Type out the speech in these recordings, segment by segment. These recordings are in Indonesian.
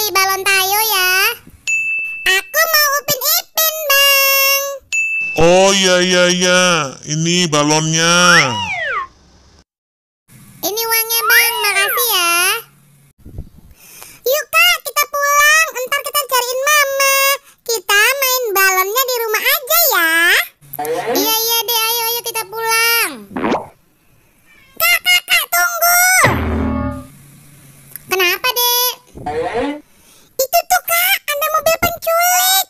beli balon Tayo ya. Aku mau Upin Ipin, Bang. Oh iya. Ini balonnya. Ini uangnya, Bang. Makasih ya. Yuk, Kak, kita pulang. Ntar kita cariin Mama. Kita main balonnya di rumah aja ya. Iya deh, ayo kita pulang. Kak, tunggu. Kenapa, Dek? Itu tuh, Kak, ada mobil penculik.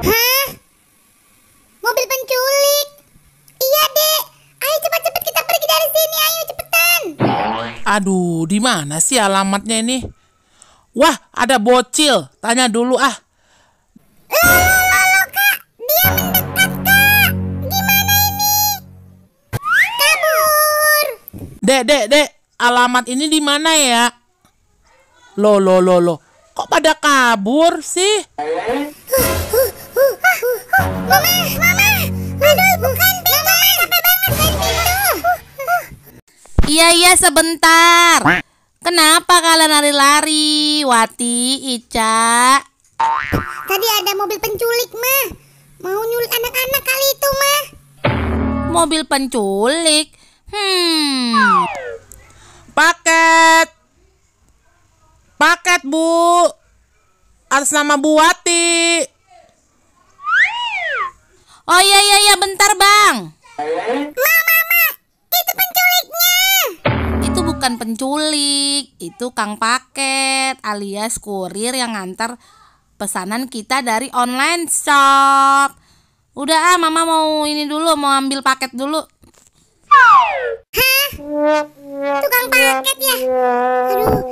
Hah? Mobil penculik? Iya, Dek. Ayo cepat-cepat kita pergi dari sini. Ayo cepetan. Aduh, di mana sih alamatnya ini? Wah, ada bocil. Tanya dulu ah. Loh, Kak. Dia mendekat, Kak. Gimana ini? Kabur. Dek, alamat ini di mana ya? Loh. Kok pada kabur sih? Mama. Aduh, bukan pintu. Capek banget kan pintu. Iya, sebentar. Kenapa kalian lari-lari, Wati, Ica? Tadi ada mobil penculik, Mah. Mau nyulik anak-anak kali itu, Mah. Mobil penculik? Paket, Bu. Atas nama Bu Wati. Oh iya, bentar, Bang. Mama, itu penculiknya. Itu bukan penculik, itu Kang Paket alias kurir yang ngantar pesanan kita dari online shop. Udah Mama mau ini dulu, mau ambil paket dulu. Hah? Tukang paket ya? Aduh,